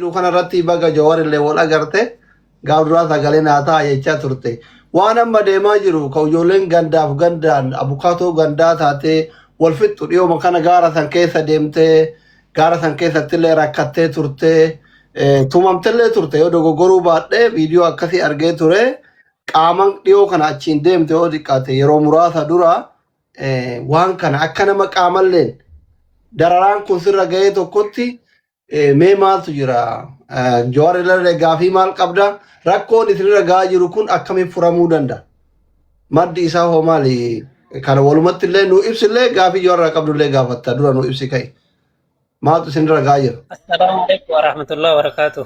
kana irratti baga Jawaar illee wal agarte gaaf duraa sagalee naa ta'a jechaa turte. Waan amma deemaa jiru ka ijoolleen gandaaf gandaan abukaatoo gandaa taatee wal fixxu dhiyooma kana gaara san keessa deemtee gaara san keessattillee rakkattee turtee tumamtellee turte yoo dogoggoruu baadhee viidiyoo akkasii argee ture qaaman dhiyoo kana achiin deemte yoo xiqqaate yeroo muraasa dura waan kana akka nama qaamalleen dararaan kun sirra ga'ee tokkotti mee maaltu jira Jawaar illee gaafii maal qabda rakkoon isinirra ga'aa jiru kun akkamiin furamuu danda'a maddi isaa hoo maali kana walumatti illee nu ibsillee gaafii Jawaar qabdullee gaafatta dura nu ibsi kai maaltu isinirra ga'aa jira. Assalaamu alaikum warahmatullahi wabarakatuh.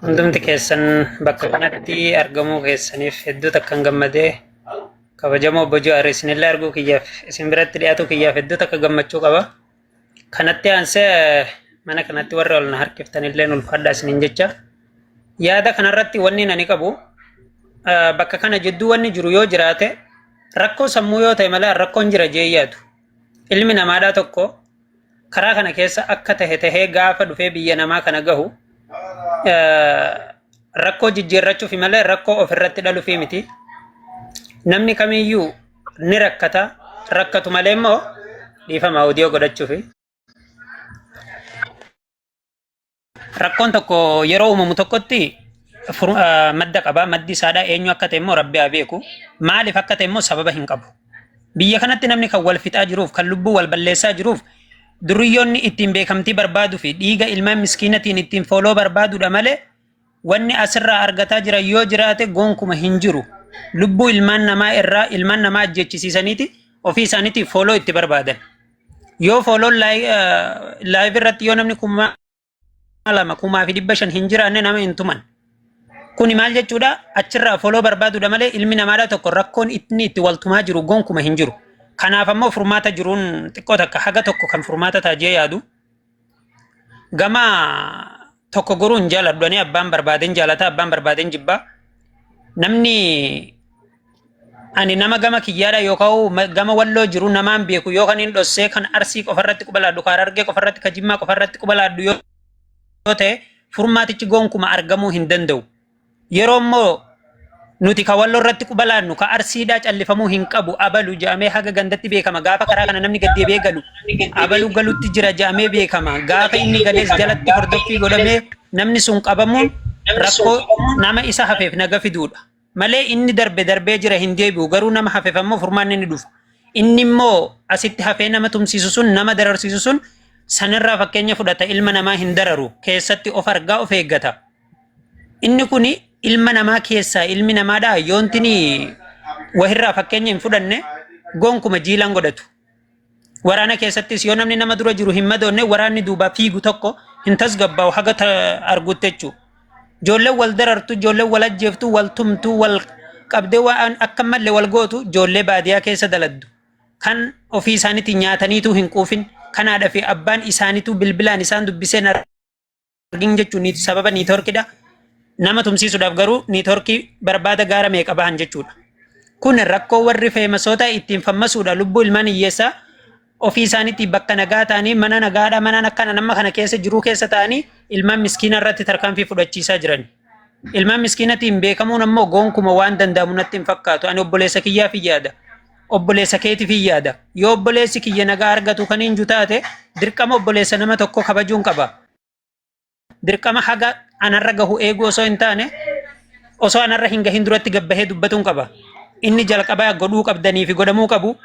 Hundumti keessan bakka kanatti argamuu keessaniif hedduu takkan gammadee kabajamoo obbo Jawaar isinillee arguu kiyyaaf isin biratti dhiyaatu kiyyaaf hedduu takka gammachuu qaba. Kanatti aansee mana kanatti warra ol na harkiftanillee ulfaadhaa isiniin jecha. Yaada kanarratti wanni ani qabu bakka kana jidduu wanni jiru yoo jiraate rakkoo sammuu yoo ta'e malee rakkoon jira jee yaadu. Ilmi namaadhaa tokko karaa kana keessa akka tahee gaafa dhufee biyya namaa kana gahu rakkoo jijjiirrachuuf malee rakkoo ofirratti dhaluuf miti. Namni kamiyyuu ni rakkatu malee immoo dhiifama audio godhachuuf. Rakkoon tokko yeroo uumamu tokkotti madda qaba. Maddi isaadhaa eenyu akka ta'e immoo Rabbi haa beeku. Maaliif akka ta'e immoo sababa hin qabu. Biyya kanatti namni kan wal fixaa jiruuf kan lubbuu wal balleessaa jiruuf duriyyoonni ittiin beekamtii barbaaduu fi dhiiga ilmaan miskiinatiin ittiin fooloo barbaaduudha malee wanni asirraa argataa jira yoo jiraate gonkuma hin jiru. Lubbuu ilmaan namaa irraa ilmaan namaa ajjechisiisaniiti ofii isaaniitiif fooloo itti barbaadan. Yoo fooloon laayiv irratti yoo namni 2,500 hin jiraanne nama hin tuman. Kuni maal jechuudha achirraa fooloo barbaaduudha malee ilmi namaadhaa tokko rakkoon inni itti waltumaa jiru gonkuma hin jiru. Kanaaf ammoo furmaata jiruun xiqqoo takka haga tokko kan furmaata taajee yaadu. Gama tokko goruun jaaladhanii abbaan barbaadeen jaalataa abbaan barbaadeen jibbaa. Namni ani nama gama kiyyaadha yookaan gama walloo jiru namaan beeku yookaan hin dhossee kan arsii qofarratti qubalaadhu kan argee qofarratti kan jimmaa qofarratti qubalaadhu yoo ta'e furmaatichi gonkuma argamuu hin danda'u. Yeroo immoo nuti ka walloo irratti qubalaadnu ka arsiidhaa callifamuu hin qabu abalu jaamee haga gandatti beekama gaafa karaa kana namni gaddeebee galu abalu galutti jira jaamee beekama gaafa inni galees jalatti hordoffii godhamee namni sun qabamuun rakkoo nama isa hafeef naga fiduudha. Malee inni darbee jira hin deebi'u garuu nama hafeef ammoo furmaanni ni dhufa. Inni immoo asitti hafee nama tumsiisu sun nama dararsiisu sun sanirraa fakkeenya fudhata ilma namaa hin dararu keessatti of argaa of eeggata. Inni kuni ilma namaa keessaa ilmi namaadhaa yoontini wahirraa fakkeenya hin fudhanne gonkuma jiilan godhatu. Waraana keessattis yoo namni nama dura jiru hin madoonne waraanni duubaa fiigu tokko hin tasgabbaa'u haga arguutti jechuudha. Ijoolleen wal darartu, ijoolleen wal ajjeeftu, wal tumtu, wal qabdee waan akka malee wal gootu ijoollee baadiyyaa keessa daladdu. Kan ofii isaaniitiin nyaataniitu hin quufin, kan haadha fi abbaan isaaniitu bilbilaan isaan dubbiseen argin jechuun sababa niitoorkidha. Nama tumsiisuudhaaf garuu niitoorkii barbaada gaara meeqa bahan jechuudha. Kun rakkoo warri feemasoota ittiin fammasuudha lubbuu ilmaan hiyyeessaa ofii isaaniitti bakka nagaa ta'anii mana nagaadhaa mana akkana nama kana keessa jiruu keessa ta'anii ilmaan miskiina irratti tarkaanfii fudhachiisaa jiran. Ilmaan miskiinatiin beekamuun ammoo gonkuma waan danda'amu natti hin fakkaatu. Ani obboleessa kiyyaaf yaada. Obboleessa keetiif yaada. Yoo obboleessi kiyya nagaa argatu kan hin taate dirqama obboleessa nama tokko kabajuun qaba. Dirqama haga anarra gahu eeguu osoo hin taane osoo anarra hin gahin duratti gabbahee dubbatuun qaba. Inni jalqabaa godhuu qabdanii fi godhamuu qabu.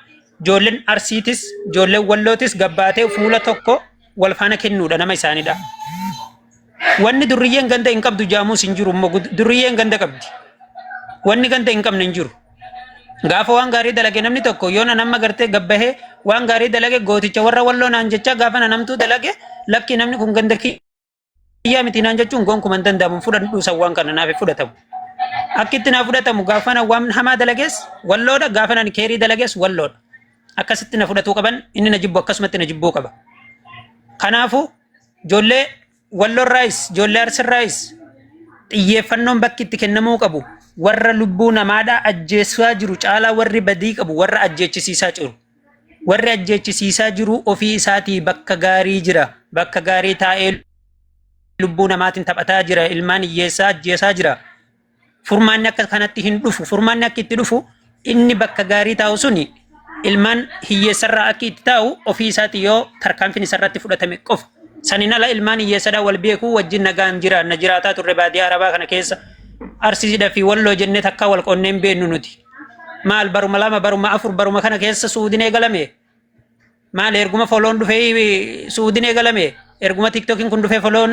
Ijoolleen arsiitis ijoolleen wallootis gabbaatee fuula tokko wal faana kennuudha nama isaaniidha. Wanni durriyyeen ganda hin qabdu jaamuus hin jiru immoo durriyyeen ganda qabdi. Wanni ganda hin qabne hin jiru. Gaafa waan gaarii dalage namni tokko yoo nama gartee gabbahee waan gaarii dalage gooticha warra walloo naan jecha gaafa namtuu dalage lakki namni kun ganda kiyyaa miti naan jechuun gonkuma hin danda'amu fudhadhu sawwaan kana naaf fudhatamu. Akkitti naaf fudhatamu gaafa na waan hamaa dalagees walloodha gaafa na keerii dalagees walloodha. Akkasitti na fudhatuu qaban inni na jibbu akkasumatti na jibbuu qaba. Kanaafuu ijoollee walloo raayis ijoollee arsi raayis xiyyeeffannoon bakki itti kennamuu qabu. Warra lubbuu namaadhaa ajjeessaa jiru caalaa warri badii qabu warra ajjeechisiisaa jiru. Warri ajjeechisiisaa jiru ofii isaatii bakka gaarii jira. Bakka gaarii taa'ee lubbuu namaatiin taphataa jira, ilmaan hiyyeessaa ajjeesaa jira. Furmaanni akka kanatti hin dhufu. Furmaanni akka itti dhufu inni bakka gaarii taa'u suni ilmaan hiyyeessarraa akka itti taa'u ofii isaati yoo tarkaanfiin isarratti fudhatame qofa. Sanin ala ilmaan hiyyeessadhaa wal beekuu wajjin nagaan jiraanna jiraataa turre baadiyyaa Arabaa kana keessa Arsiisidhaa fi Walloo jennee takka wal qonneen beennu nuti. Maal baruma lama baruma afur baruma kana keessa Suudiin eegalame? Maal erguma foloon dhufee Suudiin eegalame? Erguma TikTokiin kun dhufee foloon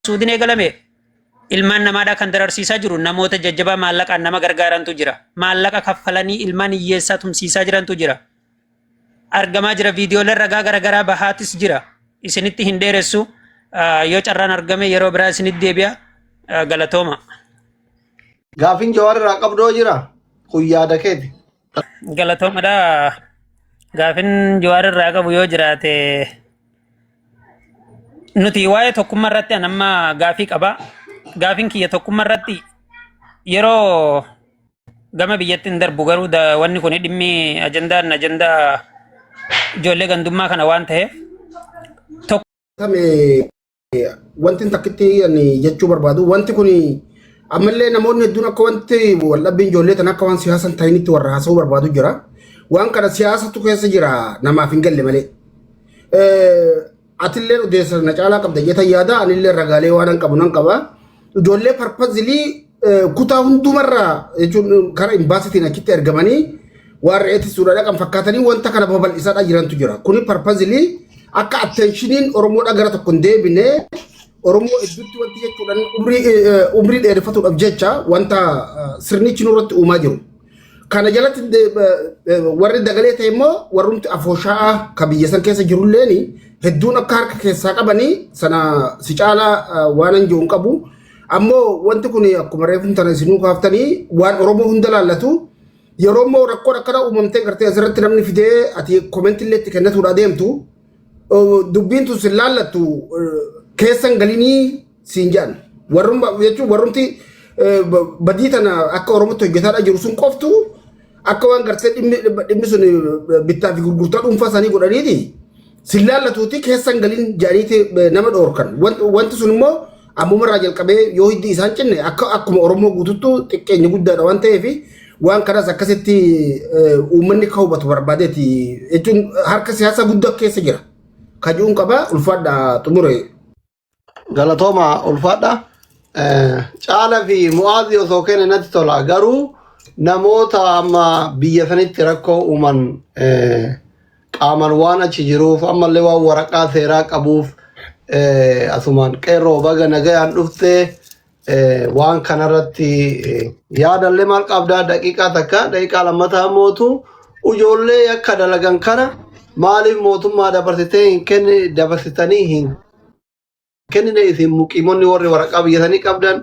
Suudiin eegalame? Ilmaan namaadhaa kan dararsiisaa jiru namoota jajjabaa maallaqaan nama gargaarantu jira. Maallaqa kaffalanii ilmaan hiyyeessaa tumsiisaa jirantu jira. Argamaa jira viidiyoolee ragaa garaagaraa bahaatis jira. Isinitti hin dheeressu yoo carraan argame yeroo biraa isinitti deebi'a galatooma. Gaafin Jawaar irraa qabdoo jira kun yaada keeti. Galatoomadha. Gaafin Jawaar irraa qabu yoo jiraate nuti waa'ee tokkummaa irratti anamma gaafii qaba. Gaafin kiyya tokkummaa irratti yeroo gama biyyattiin darbu garuu wanni kun dhimmi ajandaa ijoollee gandummaa kana waan ta'eef wanti takkitti jechuu barbaadu wanti kun ammallee namoonni hedduun akka wanti waldhabbiin ijoollee tan akka waan siyaasa hin ta'initti warra haasa'uu barbaadu jira. Waan kana siyaasatu keessa jira namaaf hin galle malee. Atillee odeessa na caalaa qabda jetan yaada anillee ragaalee waan hin qabu nan qaba. Ijoollee parpazilii kutaa hundumarraa jechuun karaa imbaasitiin achitti ergamanii waan re'eetti suuraa dhaqan fakkaatanii wanta kana babal'isaadhaa jirantu jira. Kuni parpazilii akka attenshiniin Oromoodhaa gara tokko hin deebine Oromoo hedduutti wanti jechuudhaan umrii dheereffatuudhaaf jecha wanta sirnichi nurratti uumaa jiru. Kana jalatti warri dagalee ta'e immoo warrumti afooshaa'aa ka biyya san keessa jirulleen hedduun akka harka keessaa qabanii sana si caalaa waan hin jiru qabu. Ammoo wanti kun akkuma reefu tana isinuu kaaftanii waan Oromoo hunda laallatu yeroo immoo rakkoon akkana uumamtee gartee asirratti namni fidee ati koomentillee itti kennatuudha deemtu dubbiin tun sin laallattu keessan galinii siin jedhan warrumti badii tana akka Oromootti hojjetaadha jiru sun qoftu akka waan gartee dhimmi sun bittaa fi gurgurtaa dhuunfaa isaanii godhaniiti sin laallatuuti keessan galiin jedhaniiti nama dhoorkan wanti sun immoo ammumarraa jalqabee yoo hiddi isaan cinne akkuma Oromoo guututtu xiqqeenya guddaadha waan ta'eef waan kanas akkasitti uummanni akka hubatu barbaadeeti jechuun harka siyaasa guddaa keessa jira. Kajuun qaba ulfaadha xumure. Galatooma ulfaadha. Caala fi mu'aazii osoo kenne natti tola garuu namoota amma biyya sanitti rakkoo uuman qaaman waan achi jiruuf ammallee waan waraqaa seeraa qabuuf asumaan qeerroo baga nagayaan dhufte waan kanarratti yaadallee maal qabdaa daqiiqaa takka daqiiqaa lammataa mootu ijoollee akka dalagan kana maaliif mootummaa dabarsitee hin kenne dabarsitanii hin kennine isin muqiimonni warri waraqaa biyyatanii qabdan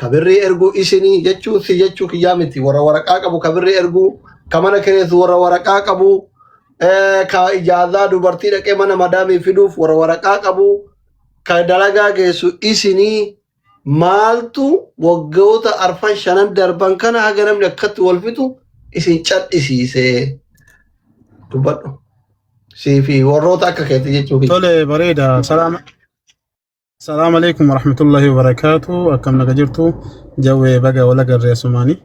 kabirrii erguu isinii jechuu kiyyaa miti warra waraqaa qabu kabirrii erguu ka mana kireessu warra waraqaa qabu ka ijaazaa dubartii dhaqee mana madaamii fiduuf warra waraqaa qabu ka dalagaa geessu isinii maaltu waggoota arfan shanan darban kana haga namni akkatti wal fixu isin cadhisiisee dubbadhu siifi warroota akka keetti jechuu tole bareeda السلام عليكم ورحمة الله وبركاته أكم نجرتو جو بقى ولا جرى سماني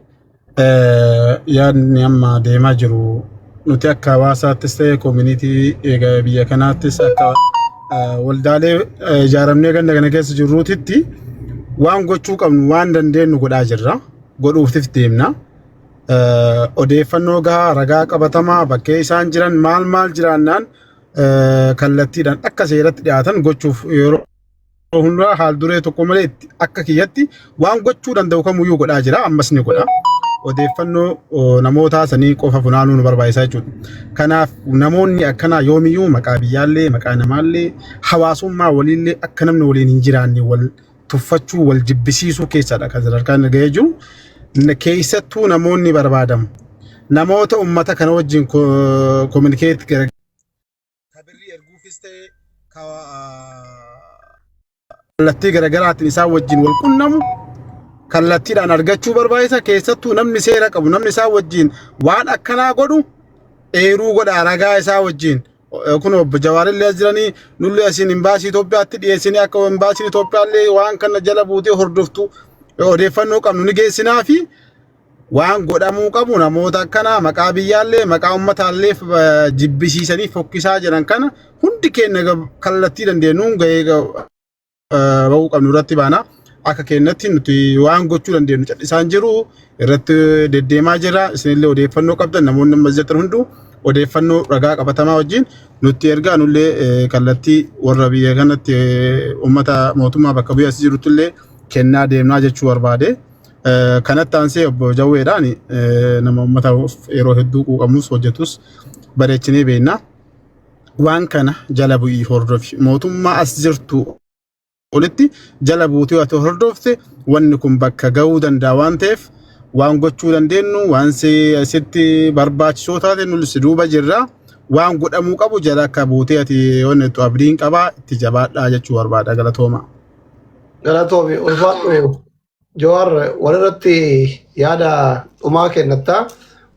يعني أما ديما جرو نتأكد واسا تستي كوميونيتي إيجابية كانت تسأكد والدالي جارمني كان نجس جرو تتي وان قتشوك أم وان دندين نقول أجرا قول أفتف تيمنا أديفنوغا رجاك أبتما بكي سانجران مال جرانان كالتي دان أكسيرت دياتن قتشوف يورو hundura haal duree tokko malee akka kiyyatti waan gochuu danda'u kamuyyuu godhaa jira ammas ni godha odeeffannoo namoota sanii qofa funaanuun barbaachisaa jechuudha. Kanaaf namoonni akkanaa yoomiyyuu maqaa biyyaallee maqaa namaallee hawaasummaa waliillee akka namni waliin hin jiraanne wal tuffachuu wal jibbisiisuu keessadha kan sadarkaan ga'ee jiru. Keessattuu namoonni barbaadamu namoota ummata kana wajjin communicate kabirrii erguufis ta'e kallattii garaagaraatiin isaan wajjin wal qunnamu kallattiidhaan argachuu barbaachisa keessattuu namni seera qabu namni isaan wajjin waan akkanaa godhu eeruu godha ragaa isaa wajjin kun obbo Jawaarillee jiranii nullee asiin imbaasii Itoophiyaatti dhiyeessinee akka imbaasiin Itoophiyaallee waan kana jala buutee hordoftu odeeffannoo qabnu ni geessinaa fi waan godhamuu qabu namoota akkana maqaa biyyaallee maqaa ummataallee jibbisiisanii fokkisaa jiran kana hundi keenya kallattii dandeenyuun gahee bahuu qabnu irratti baana akka keenyatti nuti waan gochuu dandeenyu callisaan jiru irratti deddeemaa jira isinillee odeeffannoo qabdan namoonni amma jirtan hunduu odeeffannoo ragaa qabatamaa wajjin nutti ergaa nullee kallattii warra biyya kanatti ummata mootummaa bakka bu'ee as jirutullee kennaa deemnaa jechuu barbaade. Kanatti aansee obbo Jawweedhaan nama ummata yeroo hedduu quuqamus hojjetus bareechinee beekna. Waan kana jala bu'ii hordofi mootummaa as jirtu olitti jala buutee wato hordofte wanni kun bakka ga'uu danda'a waan ta'eef waan gochuu dandeenyu waan sitti barbaachisoo taate nulis duuba jirra waan godhamuu qabu jala akka buutee ati wanni abdiin qabaa itti jabaadhaa jechuu barbaada galatooma. Galatoomi ulfaadhu Jawaar walirratti yaada dhumaa kennatta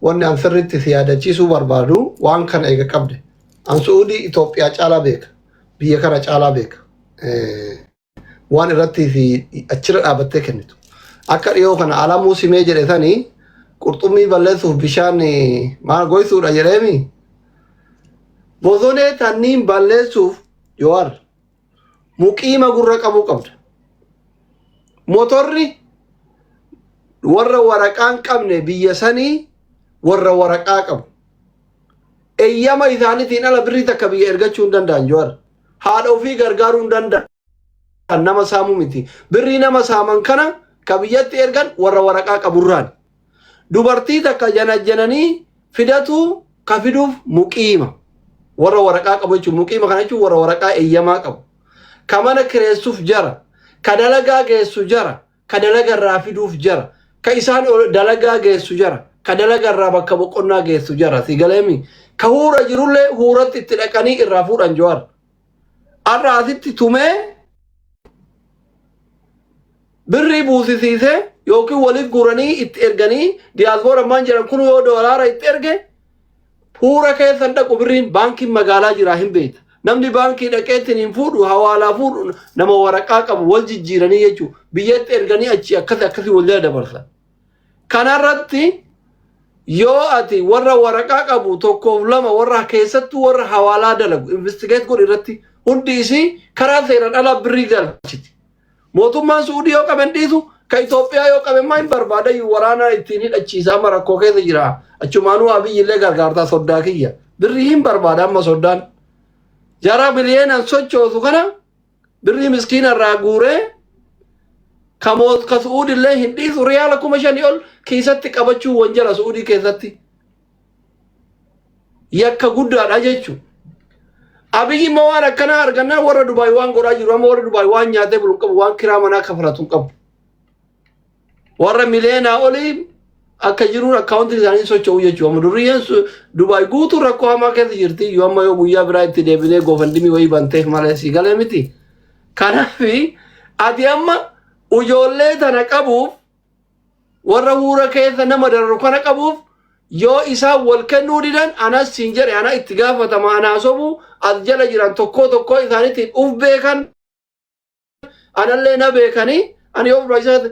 wanni an sirriitti si yaadachiisuu barbaadu waan kana eega qabde an Suudii Itoophiyaa caalaa beeka biyya kana caalaa beeka waan irratti si achirra dhaabattee kennitu akka dhiyoo kana alamuu simee jedhe sanii qurxummii balleessuuf bishaan maal goysuudha jedheemi bosonee tanniin balleessuuf Jawaar muqiima gurra qabuu qabda motorri warra waraqaan qabne biyya sanii warra waraqaa qabu eeyyama isaaniitiin ala birrii takka biyya ergachuu hin danda'an Jawaar haadha ofii gargaaruu hin danda'an nama saamuu miti birrii nama saaman kana ka biyyatti ergan warra waraqaa qaburraan dubartii takka janajjananii fidatu ka fiduuf muqiima warra waraqaa qabu jechuun muqiima kana jechuun warra waraqaa eeyyamaa qabu ka mana kireessuuf jara ka dalagaa geessu jara ka dalagaa irraa fiduuf jara ka isaan dalagaa geessu jara ka dalagaa irraa bakka boqonnaa geessu jara si galeemi ka huura jirullee huuratti itti dhaqanii irraa fuudhan Jawaar arra asitti tumee birrii buusisiisee yookiin waliif guuranii itti erganii diyaaspoora maan jedhan kun yoo doolaara itti erge huura keessan dhaqu birriin baankiin magaalaa jiraa hin beekta namni baankii dhaqeetiin hin fuudhu hawaalaa fuudhu nama waraqaa qabu wal jijjiiranii jechuudha biyyatti erganii achi akkasii wal jala dabarsan kanarratti yoo ati warra waraqaa qabu tokkoof lama warra keessattuu warra hawaalaa dalagu investigeet godhu irratti hundi isii karaa seeraan alaa birrii galchiti mootummaan Suudii yoo qaban dhiisu ka Itoophiyaa yoo qaban maa hin barbaada waraana ittiin hidhachiisaa marakkoo keessa jira achumaanuu abiyyillee gargaartaa soddaa kiyya birrii hin barbaada amma soddaan jara biliyeenan sochoosu kana birrii miskiina irraa guuree ka Suudillee hin dhiisu riyaala 5,000 ol keessatti qabachuu wanjala Suudii keessatti yakka guddaadha jechuudha. Abiyyi immoo waan akkanaa argannaa warra Dubaay waan godhaa jiru amma warra Dubaay waan nyaatee bulu qabu waan kiraa manaa kafalatu qabu warra mileenaa olii akka jiruun akkaawuntii isaanii socho'u jechuudha amma durriyyeen Dubaay guutuu rakkoo hamaa keessa jirti yoo amma yoo guyyaa biraa itti deebinee goofandimii wayii banteef malee si galee miti kanaaf ati amma ijoollee tana qabuuf warra huura keessa nama dararu kana qabuuf yoo isaan wal kennuu didan anas siin jedhe ana itti gaafatama anaa sobu as jala jiran tokko isaaniitiin uf beekan anallee na beekanii ani yoo barbaachisaa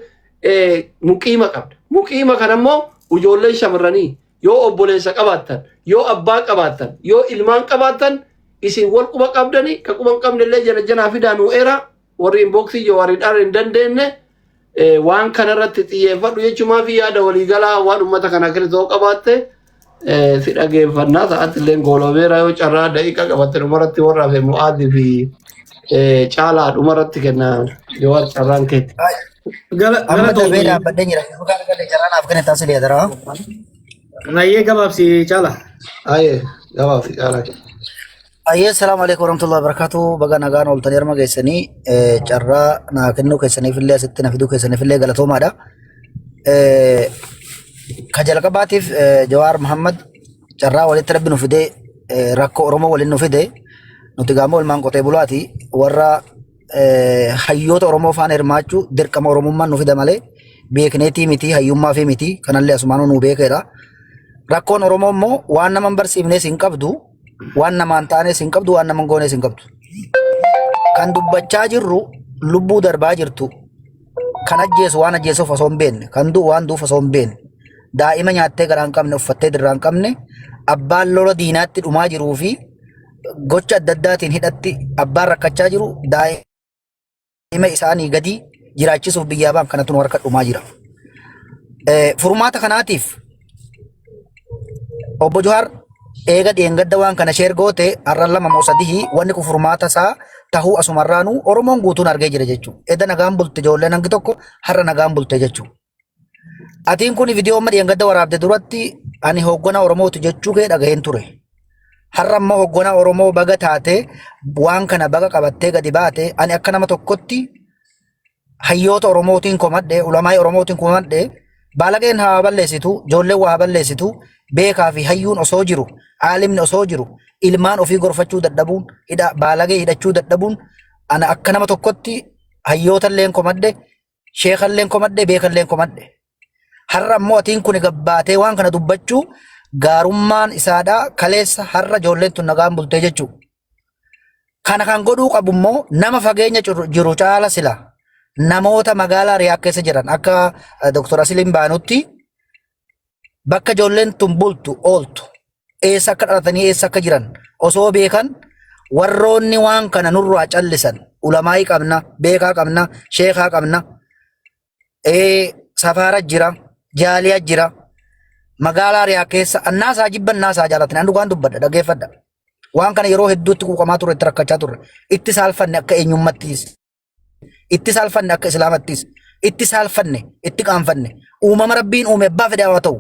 muqiima qabda muqiima kanammoo ijoollee shamarranii yoo obboleessa qabaattan yoo abbaa qabaattan yoo ilmaan qabaattan isin wal quba qabdanii ka quba hin qabnellee jala janaa fidaanuu era warri inboksii jawaariidhaan hin dandeenye waan kanarratti xiyyeeffadhu jechuumaa fi yaada waliigalaa waan ummata kana keessoo qabaatte si dhageeffannaa sa'aatillee goolobeera yoo carraa daqiiqa qabatte dhumarratti warra hafe mu'aadii fi caalaa dhumarratti kenna Jawaar carraan keetti. Amma darbee dhaabbadhee jira. Dhugaa galee carraan af kenna taasise yaadara. Rayyee gabaabsi caala. Ayee gabaabsi caala. Ayee assalamu alaikum warahmatullahi wabarakatuh. Baga nagaan ooltanii arma geessanii carraa naa kennuu keessaniifillee asitti na fiduu keessaniifillee galatoomaadha. Ka jalqabaatiif Jawaar Muhammad carraa walitti rabbi nu fidee rakkoo Oromoo waliin nu fidee nuti gaamoo ilmaan qotee bulaati warra hayyoota Oromoo faana hirmaachuu dirqama Oromummaan nu fida malee beekneetii miti hayyummaa fi miti kanallee asumaan nu beekeedha. Rakkoon Oromoo immoo waan nama hin barsiifnes hin qabdu waan namaan taanes hin qabdu waan naman goones hin qabdu. Kan dubbachaa jirru lubbuu darbaa jirtu kan ajjeesu waan ajjeesuuf osoo hin beekne kan du'u waan du'uuf osoo hin beekne daa'ima nyaattee garaa hin qabne uffattee dirraa hin qabne abbaan lola diinaatti dhumaa jiruu fi gocha adda addaatiin hidhatti abbaan rakkachaa jiru daa'ima isaanii gadi jiraachisuuf biyyaa baan kanatu nu harka dhumaa jira. Furmaata kanaatiif obbo Johaar eega dheengadda waan kana sheer goote har'an 2 moo 3 wanni kun furmaata isaa tahuu asumarraanu Oromoon guutuun argee jira jechuudha. Edda nagaan bulte ijoolleen hangi tokko har'a nagaan bulte jechuudha. Atiin kun viidiyoo amma dheengadda waraabde duratti ani hoogganaa Oromooti jechuu kee dhagaheen ture. Har'a ammoo hoogganaa Oromoo baga taate waan kana baga qabattee gadi baate ani akka nama tokkotti hayyoota Oromootiin komadhe ulamaa'ii Oromootiin komadhe baalageen haa balleessitu ijoolleen waa balleessitu beekaa fi hayyuun osoo jiru aalimni osoo jiru ilmaan ofii gorfachuu dadhabuun baalagee hidhachuu dadhabuun ana akka nama tokkotti hayyootalleen komadhe sheekalleen komadhe beekalleen komadhe. Har'a ammoo atiin kun gabbaatee waan kana dubbachuu gaarummaan isaadhaa kaleessa har'a ijoolleen tun nagaan bultee jechuudha. Kana kan godhuu qabu immoo nama fageenya jiru caala sila namoota magaalaa Riyaad keessa jiran akka Dr. Asiliin baanutti bakka ijoolleen tun bultu ooltu eessa akka dhalatanii eessa akka jiran osoo beekan warroonni waan kana nurraa callisan ulamaa'ii qabna beekaa qabna sheekaa qabna safaara jira jaaliyaa jira magaalaa Riyaad keessa annaasaa jibban naasaa jaalatan dhugaan dubbadha dhageeffadha waan kana yeroo hedduutti quuqamaa turre itti rakkachaa turre itti saalfanne akka eenyummattiis itti saalfanne akka islaamattiis itti saalfanne itti qaanfanne uumama rabbiin uume abbaa fedhe haa ta'u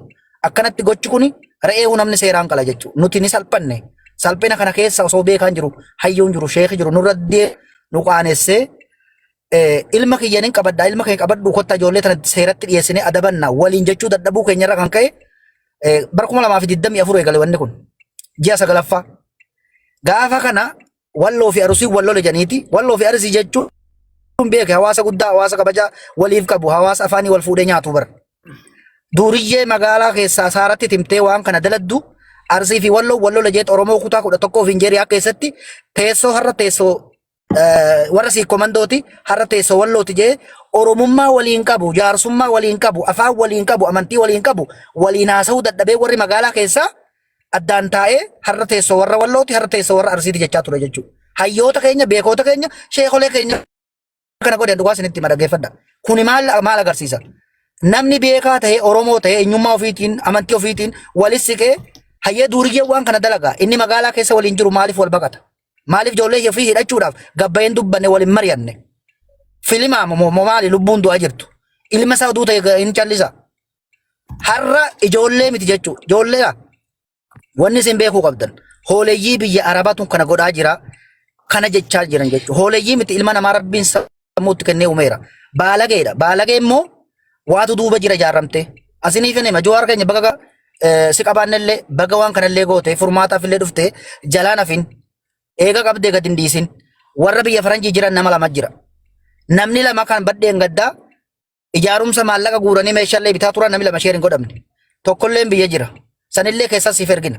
akkanatti gochi kuni re'ee namni seeraan qala jechuudha. Nuti ni salphanne salphina kana keessa osoo beekaan jiru hayyuun jiru sheekhi jiru nurra nu qaanessee ilma kiyyanin qabaddaa ilma kee qabaddu kotta ijoollee tana seeratti dhiyeessine adabanna waliin jechuu dadhabuu keenyarra kan ka'e bara 2024 eegale wanni kun ji'a 9ffaa gaafa kana walloo fi arusii walloo lejaniiti walloo fi arsii jechuun beeke hawaasa guddaa hawaasa kabajaa waliif qabu hawaasa afaanii wal fuudhee nyaatu bara. Duriyyee magaalaa keessaa saaratti timtee waan kana daladdu arsii fi walloo lejeet Oromoo kutaa 11 fi Injeeriyaa keessatti teessoo har'a teessoo warra sii komandooti har'a teessoo wallooti jee Oromummaa waliin qabu jaarsummaa waliin qabu afaan waliin qabu amantii waliin qabu waliin haasa'uu dadhabee warri magaalaa keessaa addaan taa'ee har'a teessoo warra wallooti har'a teessoo warra arsiiti jechaa ture jechuudha. Hayyoota keenya beekoota keenya sheekolee keenya kana godhan dhugaa isinitti madhageeffadha. Kuni maal agarsiisa? Namni beekaa ta'e Oromoo ta'e eenyummaa ofiitiin amantii ofiitiin walis siqee hayyee duriyyee waan kana dalagaa inni magaalaa keessa waliin jiru maaliif wal baqata? Maaliif ijoollee ofii hidhachuudhaaf gabbayeen dubbanne waliin mari'anne? Filimaa moo maali lubbuun du'aa jirtu? Ilma isaa oduu ta'e hin callisa. Har'a ijoollee miti jechuudha. Ijoollee wanni isin beekuu qabdan hooleyyii biyya Arabaatu kana godhaa jira kana jechaa jiran jechuudha. Hooleyyii miti ilma namaa rabbiin sammuutti kennee uumeera. Baalageedha. Baalagee immoo waatu duuba jira jaaramte asiniif nema Johaar keenya baga si qabaannellee baga waan kanallee goote furmaataaf illee dhufte jalaan hafin eega qabdee gad hin dhiisin warra biyya faranjii jiran nama 2 jira namni 2 kan baddeen gaddaa ijaarumsa maallaqa guuranii meeshaalee bitaa turan namni 2 sheer hin godhamne tokkollee biyya jira sanillee keessas siif ergina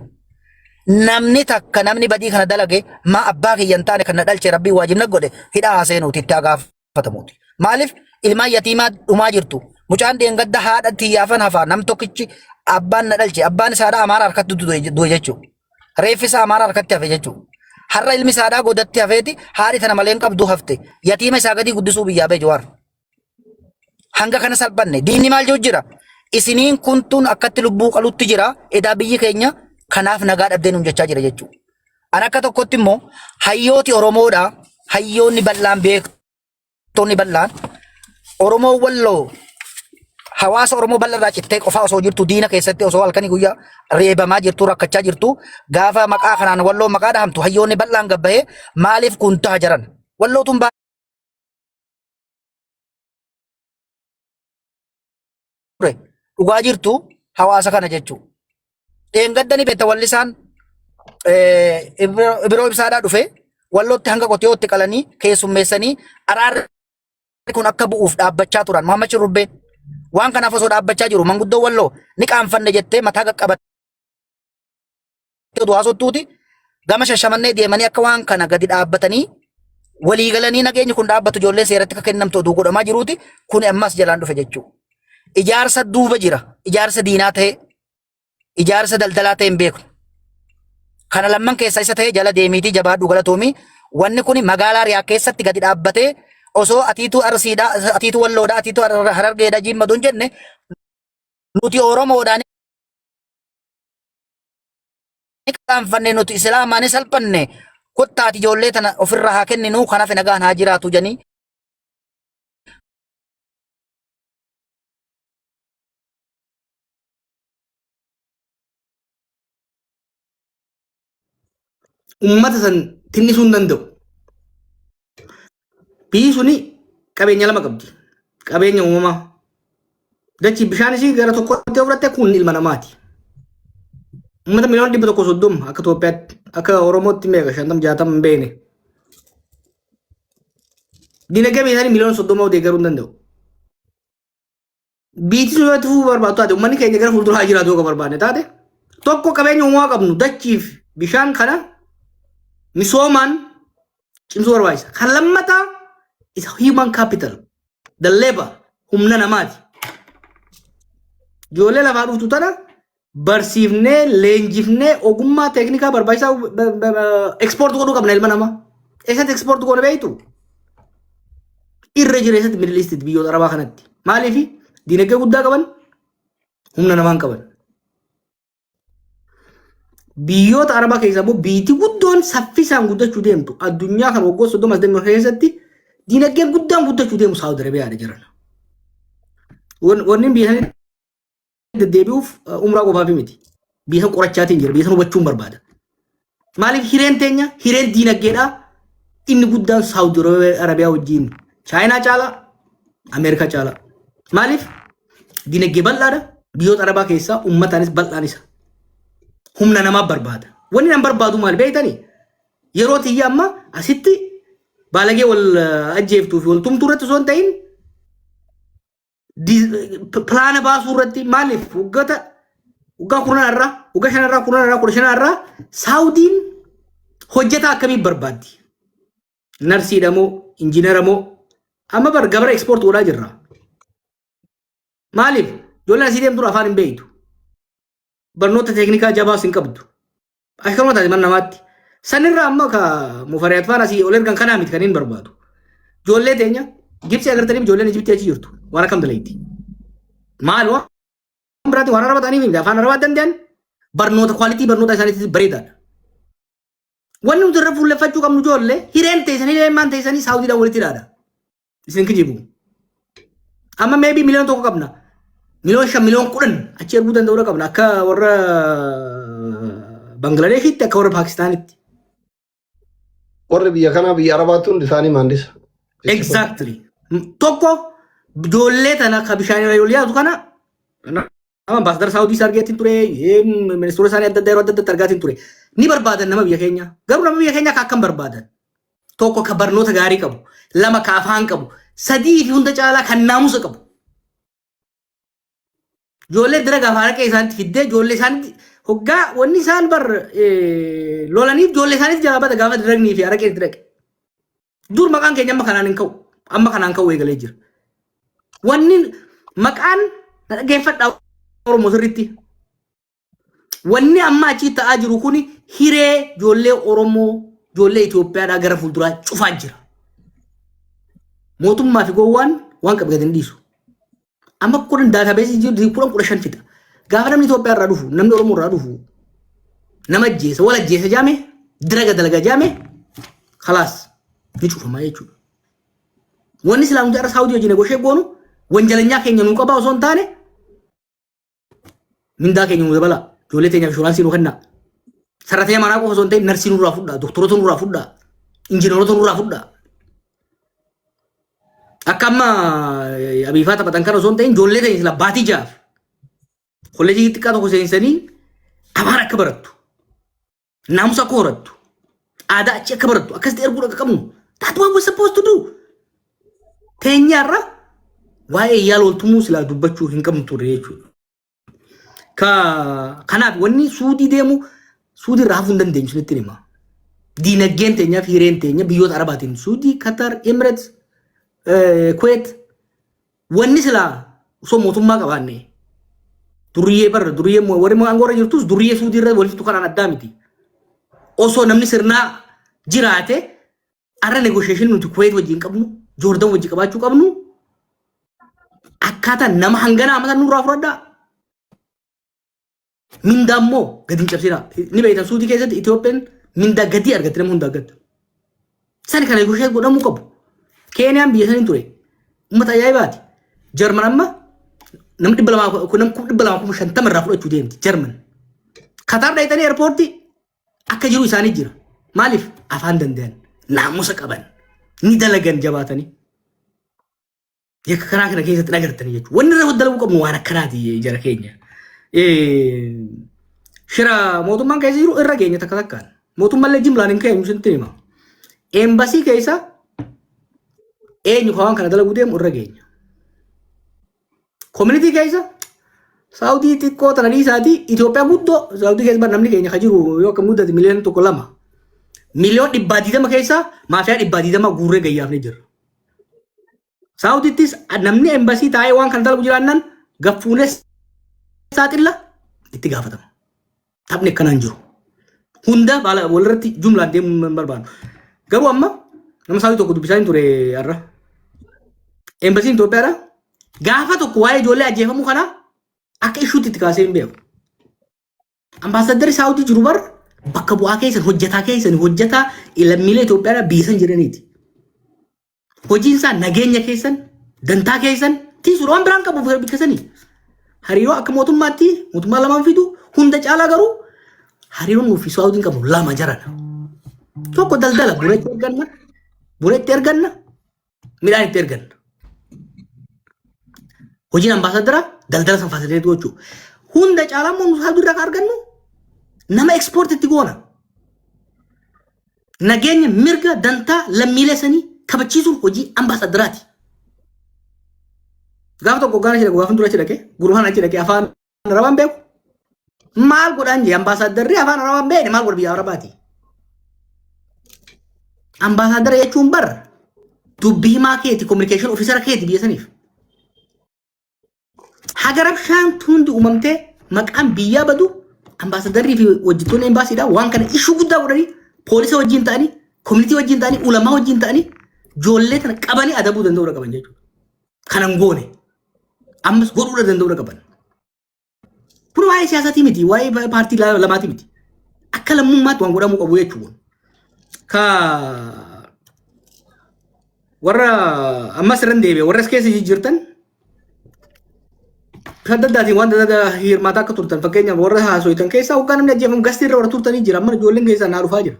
namni takka namni badii kana dalage maa abbaa kiyyan taane kan na dhalche rabbii waajibna godhe hidhaa haaseenuuti itti gaafatamuuti maaliif ilmaan yatiimaa dhumaa jirtu mucaan dheengadda haadha xiyyaafan hafaa nam tokkichi abbaan na dhalche abbaan isaadhaa amaara harkatti du'e jechuudha. Reeffi isaa amaara harkatti hafe jechuudha. Har'a ilmi isaadhaa godatti hafeeti haadhi tana malee hin qabdu hafte yatiima isaa gadii guddisuu biyyaa bee Johaar. Hanga kana salphanne diinni maal jiru jira isiniin kuntuun akkatti lubbuu qalutti jira edaa biyyi keenya kanaaf nagaa dhabdee nuun jechaa jira jechuudha. An akka tokkotti immoo hayyooti Oromoodhaa hayyoonni bal'aan beektonni bal'aan Oromoo walloo hawaasa Oromoo bal'arraa cittee qofaa osoo jirtu diina keessatti osoo halkanii guyyaa reebamaa jirtu rakkachaa jirtu gaafa maqaa kanaan walloo maqaa dhahamtu hayyoonni bal'aan gabbahee maaliif kun ta'a jiran wallootuun dhugaa jirtu hawaasa kana jechuudha. Dheengaddani beekta wallisaan biroo ibsaadhaa dhufe wallootti hanga qotiyootti qalanii keessummeessanii araarri kun akka bu'uuf dhaabbachaa turan Muhammad Shurrubbeen waan kanaaf osoo dhaabbachaa jiru manguddoo walloo ni qaanfanne jettee mataa qaqqabattee du'aa sottuuti gama shashamannee deemanii akka waan kana gadi dhaabbatanii walii galanii nageenyi kun dhaabbatu ijoollee seeratti akka kennamtu oduu godhamaa jiruuti kun ammas jalaan dhufe jechuudha. Ijaarsa duuba jira ijaarsa diinaa ta'e ijaarsa daldalaa ta'e hin beeku. Kana lamman keessa isa ta'e jala deemiitii jabaadhu galatoomii wanni kun magaalaa Riyaa keessatti gadi dhaabbatee osoo atiituu Arsiidha atiituu Walloodha atiituu Harargeedha Jimmaduun jenne nuti Oromoodhaan kaanfanne nuti Islaamaanis salphanne kottaati ijoollee tana ofirraa haa kenninu kanaaf nagaan haa jiraatu janii ummata san tinnisuu hin danda'u. Biyyi suni qabeenya lama qabdi. Qabeenya uumamaa. Dachii bishaan isii gara tokkotti fudhatte kun ilma namaati. Ummata miliyoona 130 akka Itoophiyaatti akka Oromootti meeqa 50-60 hin beekne. Dinagdee isaanii miliyoona 30 deeggaruu hin danda'u. Biyyi sun yoo itti fufuu barbaadu taate uummanni keenya gara fuulduraa jiraatu yoo barbaanne taate tokko qabeenya uumamaa qabnu dachiif bishaan kana misoomaan cimsuu barbaachisa. Kan lammataa is human capital. The labor humna namaati. Ijoollee lafaa dhuftu tana barsiifnee leenjifnee ogummaa teeknikaa barbaachisaa export godhuu qabna ilma namaa. Eessatti export godhu beektu? Irra jireessatti Middle East biyyoota Arabaa kanatti. Maaliif dinagdee guddaa qaban humna namaa hin qaban. Biyyoota Arabaa keessaa immoo biyyi guddoon saffisaan guddachuu deemtu addunyaa kan waggoota 30 keessatti dinagdeen guddaan guddachuu deemu Saawud Arabiyaadha jiran. Wanni biyya sana deddeebi'uuf umraa qofaaf miti. Biyya sana qorachaatiin jira. Biyya sana hubachuun barbaada. Maaliif hireen teenya hireen dinagdeedhaa inni guddaan Saawud Arabiyaa wajjin Chaayinaa caalaa Ameerikaa caalaa. Maaliif dinagdee bal'aadha. Biyyoota Arabaa keessaa ummataanis bal'aan isa. Humna namaa barbaada. Wanni nan barbaadu maal beektanii? Yeroo tiyya amma asitti baalagee wal ajjeeftuu fi wal tumtuu irratti osoo hin ta'in pilaana baasuu irratti maaliif waggaa 10 irraa waggaa 5 irraa 10 irraa 15 irraa Saawudiin hojjetaa akkamii barbaaddi? Narsiidha moo injiinera moo amma bar gabara ekspoort godhaa jirra. Maaliif ijoolleen asii deemtu afaan hin beektu. Barnoota teeknikaa jabaas hin qabdu. Akkuma taate mana namaatti. Sanirraa amma ka mufariyaat faana asii ol ergan kanaa miti kan hin barbaadu. Ijoollee teenya Gibsi agartaniif ijoolleen Ijibtii achi jirtu. Waan akkam dalayti. Maal waan biraatti waan araba ta'aniif afaan arabaa danda'an barnoota kwaalitii barnoota isaaniitti bareedaadha. Wanni nuti irra fuulleffachuu qabnu ijoollee hireen teessanii leemmaan teessanii Saawudiidhaan walitti hidhaadha. Isin kijibu. Amma meebii miliyoona tokko qabna. Miliyoona 5 miliyoona 10 achi erguu danda'uu qabna akka warra Banglaadeshitti akka warra Paakistaanitti. Warri biyya kanaa biyya Arabaatti hundi isaanii maandisa. Exactly. Tokko ijoollee tana ka bishaan irra yoo yaatu kana ambaasadara Saawudii argeetiin ture ministeera isaanii adda addaa yeroo adda addaa argaatiin ture. Ni barbaadan nama biyya keenya. Garuu nama biyya keenya akkam barbaadan. Tokko ka barnoota gaarii qabu, lama ka afaan qabu, sadii fi hunda caalaa kan naamusa qabu. Ijoollee dira gaafa harka isaaniitti fiddee ijoollee isaaniitti hoggaa wanni isaan bar lolaniif ijoollee isaaniitti jabaata gaafa diragnii fi harka itti dhaqe. Dur maqaan keenya amma kanaan hin ka'u. Amma kanaan ka'u eegalee jira. Wanni maqaan dhaggeeffadhaa Oromoo sirriitti. Wanni amma achi ta'aa jiru kun hiree ijoollee Oromoo ijoollee Itoophiyaadhaa gara fuulduraa cufaa jira. Mootummaa fi gowwaan waan qabatan hin dhiisu. Amma kun daatabeesii jiru 10 fixa. Gaafa namni Itoophiyaa irraa dhufu, namni Oromoo irraa dhufu, nama ajjeesa, wal ajjeesa jaame, diraga dalaga jaame, khalaas ni cufama jechuudha. Wanni Islaamu jaarraa Saawudii wajjin goshee goonu, wanjalanyaa keenya nuu qabaa osoo hin taane, mindaa keenya nuu dabala, ijoollee teenyaaf inshuraansii nuu kennaa. Sarratee manaa qofa osoo hin ta'in narsii nurraa fudhaa, doktoroota nurraa fudhaa, injiinaroota nurraa fudhaa. Akkama abiifaa taphatan kan osoo hin ta'in ijoollee teenya sila baatii jaaf. Kolleejii xiqqaa tokko seensanii afaan akka barattu. Naamusa akka horattu. Aadaa achi akka barattu. Akkasitti erguu akka qabnu. That's what we're supposed to do. Teenyaarra waa'ee yaala waltumuu silaa dubbachuu hin qabnu ture jechuudha. Kanaaf wanni Suudii deemu Suudii irraa hafuu hin dandeenyu sinitti hima. Diinagdeen teenyaaf hireen teenya biyyoota Arabaatiin Suudii, Qatar, Emirates, Kuwait wanni silaa osoo mootummaa qabaanne duriyyee barra duriyyee warri aangoorra jirtus duriyyee Suudii irra walitti tuqanaan addaa miti. Osoo namni sirnaa jiraate arra negotiation nuti Kuwait wajjin qabnu Jordan wajjin qabaachuu qabnu akkaataa nama hangana amata nurraa fudhadhaa. Mindaa immoo gadi hin cabsina. Ni beektan Suudii keessatti Itoophiyaan mindaa gadi argatti nama hundaa gadi. Sani kana negotiate godhamuu qabu. Keeniyaan biyya saniin ture. Uummata ajaa'ibaati. Jarman amma nam 250 irraa fudhachuu deemti Jarman. Qatar dhayitanii airpoortii akka jiru isaanii jira. Maaliif afaan danda'an naamusa qaban ni dalagan jabaatanii. Yakka kanaa kana keessatti dhagartanii jechuudha. Wanni irra dalaguu qabnu waan akkanaati jara keenya. Shira mootummaan keessa jiru irra keenya takka takkaan. Mootummallee jimlaan hin keenyu sinti hima. Eembasii keessa eenyu waan kana dalaguu deemu irra keenya. Community keessa Saudi xiqqoo tananii isaati Itoophiyaa guddoo Saudi keessa namni keenya kajiru yoo akka muddate miliyoona 1-2 miliyoon 120 keessa maafiyaa 120 guurree gayyaafne jira. Saudittis namni eembasii taa'ee waan kana dalagu jiraannan gaffuunes saaxilla itti gaafatama. Taphni akkanaan jiru. Hunda baala walirratti jumlaan deemuu barbaadu. Garuu amma nama Saudi tokko dubbisaa hin ture har'a. Eembasiin Itoophiyaadha. Gaafa tokko waa'ee ijoollee ajjeefamuu kana akka ishuutti itti kaasee hin beeku. Ambaasaddarri Saudi jiru bar bakka bu'aa keessan hojjetaa lammiilee Itoophiyaadha biisan jiraniiti. Hojiin isaa nageenya keessan dantaa keessan tiisuudha waan biraan qabu bikkasanii. Hariiroo akka mootummaatti mootummaa lamaan fidu hunda caalaa garuu hariiroon nuufi Saawudiin qabnu lama jarana. Tokko daldala buna itti erganna midhaan itti erganna. Hojiin ambaasadara daldala san faasileetii gochuu. Hunda caalaa immoo nuti Saawudii irraa argannu nama ekspoort itti goona. Nageenya mirga dantaa lammiilee sanii kabachiisuun hojii ambaasadaraati. Gaafa tokko gaana jedhamu gaafa dura jedhake guruhaan achi dhaqee afaan Arabaan beeku maal godhaan jee ambaasadarri afaan Arabaan beekne maal godha biyya Arabaati. Ambaasadara jechuun bar dubbii himaa keeti communication officer keeti biyya saniif. Haga rabshaan hundi uumamtee maqaan biyyaa badu ambaasadarrii fi hojjettoonni embaasiidha waan kana ishuu guddaa godhanii poolisa wajjin ta'anii community wajjin ta'anii ulamaa wajjin ta'anii ijoollee tana qabanii adabuu danda'uu qaban jechuudha. Kanan goone. Ammas godhuu danda'uu qaban. Kun waa'ee siyaasatii miti, waa'ee paartii lamaati miti. Akka lammummaatti waan godhamuu qabu jechuudha. Ka warra ammas irra deebi'e warra as keessa jirtan kan daddaatiin waan dadda hirmaataa akka turtan fakkeenyaaf warra haasoitan keessaa hoggaa namni ajjeefamu gastii irra warra turtanii jira amma ijoolleen keessaa naa dhufaa jira.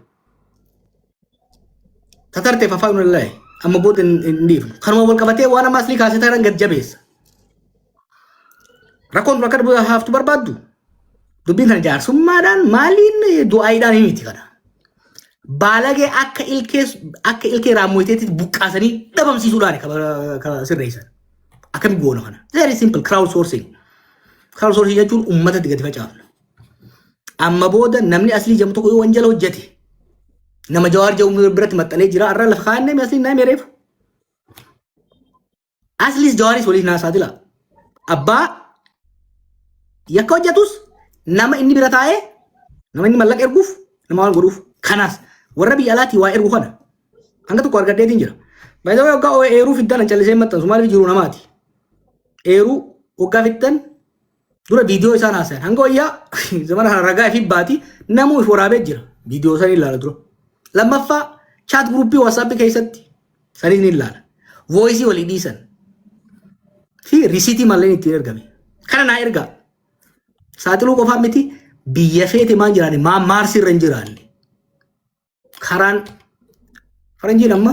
Tatarteef afaan wallahi amma booda hin dhiifnu. Kanuma wal qabatee waan ammas lii kaasee taran gad jabeessa. Rakkoon akka haftu barbaaddu dubbiin kana jaarsummaadhaan maaliin du'aayiidhaan miti kana. Baalagee akka ilkee raammoyiteetti buqqaasanii dhabamsiisuudhaan kan sirreessan. Akkami goona kana. Very simple crowd sourcing. Crowd sourcing jechuun uummatatti gadi facaafna. Amma booda namni aslii jedhamu tokko yoo wanjala hojjete nama Jawaar jedhamu biratti maxxanee jira arra lafa kaa'annee aslii naa meereef. Asliis Jawaaris waliif naasaa dila. Abbaa yakka hojjetus nama inni bira taa'ee nama inni mallaqa erguuf nama waan godhuuf kanaas warra biyya alaatii waa ergu kana hanga tokko argadheetiin jira. Baay'ee waggaa eeruu fiddaan callisee maxxansu maaliif jiru namaati. Eeruu waggaa fiddan dura viidiyoo isaan haasayan hanga wayyaa zamana ragaa fi baati namuu if waraabee jira viidiyoo sanii ilaala dura. Lammaffaa chaat guruppii waasaappi keessatti sanii ni ilaala. Voisii walii dhiisan fi risiitii malleen ittiin ergame. Kana naa ergaa. Saaxiluu qofaa miti biyya feete maan jiraanne maan maarsi irra hin jiraanne. Karaan faranjiin amma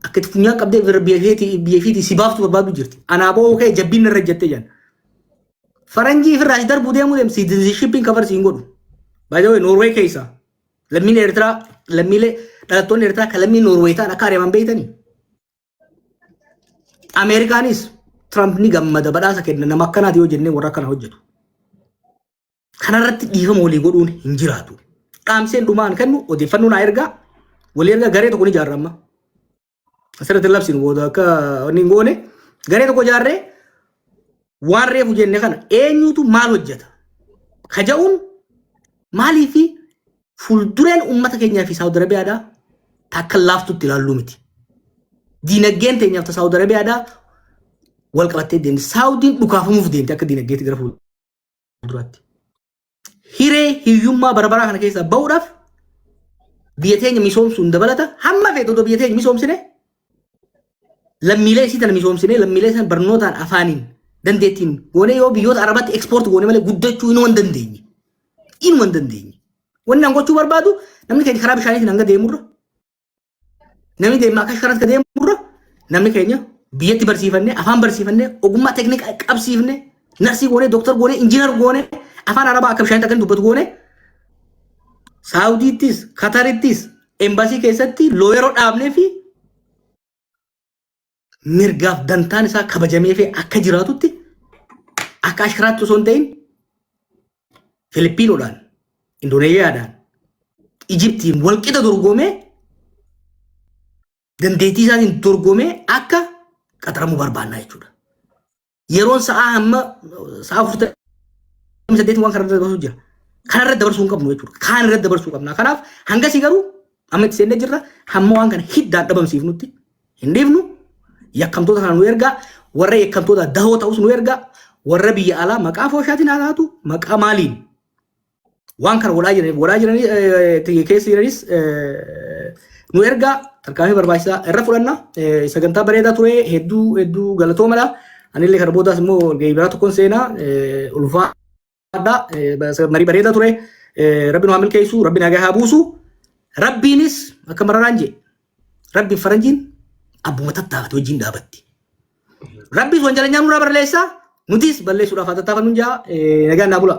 akka itti funyaan qabdee biyya feeti si baaftu barbaadu jirti. Anaaboo ka'e jabbiin irra jettee jiran. Faranjii ifirraa si darbuu deemuu deemsi citizenshippiin kafarsi hin godhu. Baay'ee Noorwee keessa lammiilee Eertiraa lammiilee dhalattoonni Eertiraa kan lammii Noorwee ta'an akka ari'aman beektanii. Ameerikaanis Trump ni gammada badhaasa kenna nama akkanaati yoo jennee warra akkana hojjetu. Kanarratti dhiifama walii godhuun hin jiraatu. Dhaamseen dhumaan kennu odeeffannoo naa ergaa walii erga garee tokko ni jaarramma. Asirratti labsinu booda akka inni hin goone garee tokko jaarree waan reefu jenne kana eenyutu maal hojjeta kaja'uun maalii fi fuuldureen uummata keenyaa fi Saawud Arabiyaadhaa takka laaftutti ilaalluu miti. Diinagdeen teenyaaf Saawud Arabiyaadhaa wal qabattee deemti. Saawudiin dhukaafamuuf deemti akka diinagdeetti gara fuulduraatti. Hiree hiyyummaa barabaraa kana keessaa ba'uudhaaf biyya teenya misoomsuun dabalata hamma feetu otoo biyya teenya misoomsine lammiilee isii tana misoomsine lammiilee sana barnootaan afaaniin dandeettiin goone yoo biyyoota Arabaatti ekspoort goone malee guddachuu inuma hin dandeenye. Inuma hin dandeenye. Wanni an gochuu barbaadu namni keenya karaa bishaaniitiin hanga deemurra namni deemaa akka karaatti deemurra namni keenya biyyatti barsiifannee afaan barsiifannee ogummaa teeknikaa qabsiifnee narsii goone dooktar goone injiinar goone afaan Arabaa akka bishaanitti akka dubbatu goone Saawudiittis Katarittis embaasii keessatti looyeroo dhaabnee fi mirgaaf dantaan isaa kabajamee fi akka jiraatutti akka ashkaraatti osoo hin ta'in Filipiinoodhaan Indoneeziyaadhaan Ijiptiin walqixa dorgomee dandeettii isaatiin dorgomee akka qaxaramuu barbaannaa jechuudha. Yeroon sa'aa hamma sa'aa 48 waan kana dabarsuu jira. Kana irratti dabarsuu hin qabnu jechuudha. Kaan irratti dabarsuu qabna. Kanaaf hangasii garuu amma itti seennee jirra hamma waan kana hiddaan dhabamsiifnutti hin dhiifnu yakkamtoota kana nu ergaa warra yakkamtoota dahoo ta'us nu ergaa warra biyya alaa maqaa fooshaatiin haa taatu maqaa maaliin waan kana walaa jiranii keessa jiranis nu ergaa tarkaanfii barbaachisaa irra fudhanna sagantaa bareedaa ture hedduu galatoomadha anillee kana boodaas immoo biraa tokkoon seenaa ulfaadha marii bareedaa ture rabbi nu haa milkeessu rabbi nagaa haa buusu rabbiinis akka mararaan jee rabbiin faranjiin abbuma tattaafate wajjin dhaabatti rabbiis wanjala nyaanurraa barleessaa nutis balleessuudhaaf haa tattaafannu jaa nagaan naa bula.